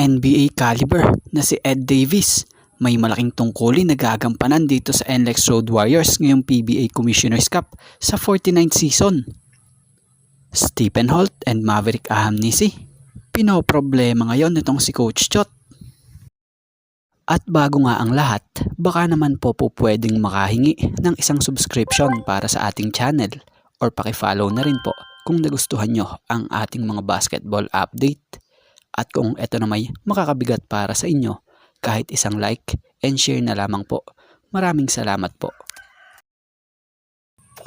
NBA caliber na si Ed Davis may malaking tungkulin na gagampanan dito sa NLEX Road Warriors ngayong PBA Commissioner's Cup sa 49th season. Stephen Holt and Maverick Ahamnisi, pinoproblema ngayon nitong si Coach Chot. At bago nga ang lahat, baka naman po pwedeng makahingi ng isang subscription para sa ating channel or pakifollow na rin po kung nagustuhan nyo ang ating mga basketball update. At kung ito na may makakabigat para sa inyo, kahit isang like and share na lamang po. Maraming salamat po.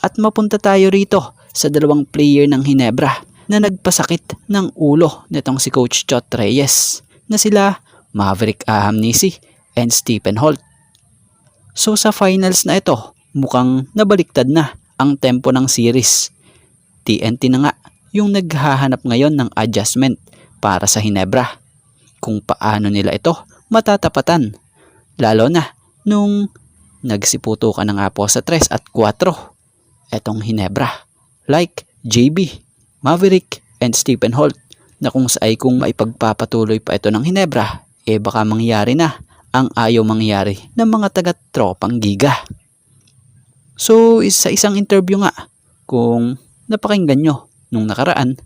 At mapunta tayo rito sa dalawang player ng Ginebra na nagpasakit ng ulo nitong si Coach Chot Reyes na sila Maverick Ahamnisi and Stephen Holt. So sa finals na ito, mukhang nabaliktad na ang tempo ng series. TNT na nga yung naghahanap ngayon ng adjustment para sa Ginebra kung paano nila ito matatapatan, lalo na nung nagsiputo ka na nga po sa 3 at 4 etong Ginebra like JB, Maverick and Stephen Holt na kung maipagpapatuloy pa ito ng Ginebra baka mangyari na ang ayaw mangyari ng mga taga-tropang Giga. So sa isang interview nga, kung napakinggan nyo nung nakaraan,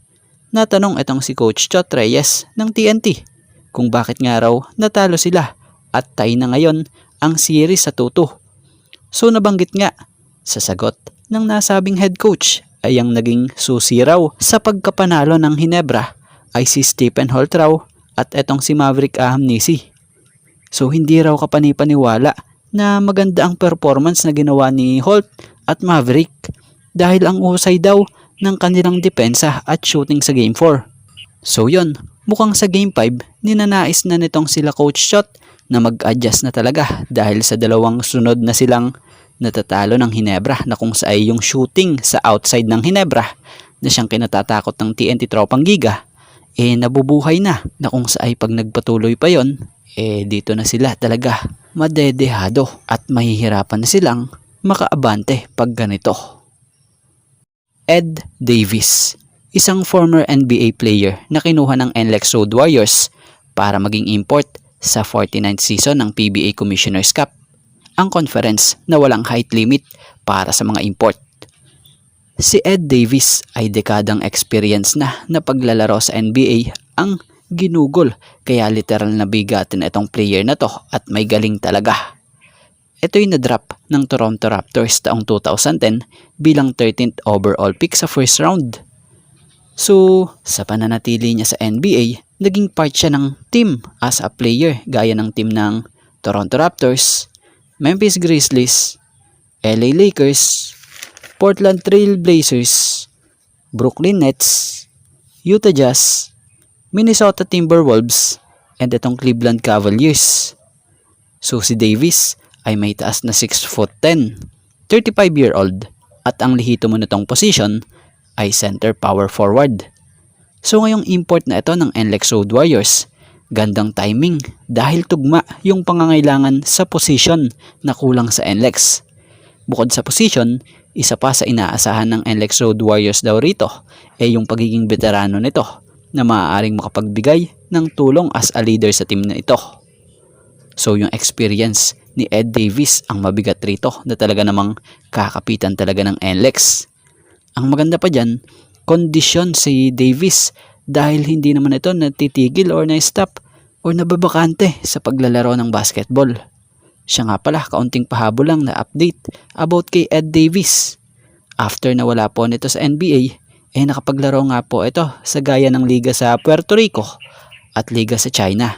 natanong itong si Coach Chot Reyes ng TNT kung bakit nga raw natalo sila at tie na ngayon ang series sa 2-2. So nabanggit nga sa sagot ng nasabing head coach ay ang naging susi raw sa pagkapanalo ng Ginebra ay si Stephen Holt raw at itong si Maverick Ahamnisi. So hindi raw kapanipaniwala na maganda ang performance na ginawa ni Holt at Maverick dahil ang uhusay daw ng kanilang depensa at shooting sa Game 4. So yun, mukhang sa Game 5, ninanais na nitong sila Coach Chot na mag-adjust na talaga dahil sa dalawang sunod na silang natatalo ng Ginebra na kung yung shooting sa outside ng Ginebra na siyang kinatatakot ng TNT Tropang Giga, nabubuhay na kung pag nagpatuloy pa yon, dito na sila talaga madedehado at mahihirapan na silang makaabante pag ganito. Ed Davis, isang former NBA player na kinuha ng NLEX Road Warriors para maging import sa 49th season ng PBA Commissioner's Cup, ang conference na walang height limit para sa mga import. Si Ed Davis ay dekadang experience na paglalaro sa NBA ang ginugol, kaya literal na bigatin itong player na to at may galing talaga. Ito'y na-drop ng Toronto Raptors taong 2010 bilang 13th overall pick sa first round. So, sa pananatili niya sa NBA, naging part siya ng team as a player gaya ng team ng Toronto Raptors, Memphis Grizzlies, LA Lakers, Portland Trail Blazers, Brooklyn Nets, Utah Jazz, Minnesota Timberwolves, and itong Cleveland Cavaliers. So si Davis ay may taas na 6'10", 35-year-old at ang lihito mo nitong position ay center power forward. So ngayong import na ito ng NLEX Road Warriors, gandang timing dahil tugma yung pangangailangan sa position na kulang sa NLEX. Bukod sa position, isa pa sa inaasahan ng NLEX Road Warriors daw rito yung pagiging veterano nito na maaaring makapagbigay ng tulong as a leader sa team na ito. So yung experience ni Ed Davis ang mabigat rito na talaga namang kakapitan talaga ng NLEX. Ang maganda pa dyan, kondisyon si Davis dahil hindi naman ito natitigil or na-stop or nababakante sa paglalaro ng basketball. Siya nga pala, kaunting pahabol lang na update about kay Ed Davis. After na wala po nito sa NBA, nakapaglaro nga po ito sa gaya ng liga sa Puerto Rico at liga sa China.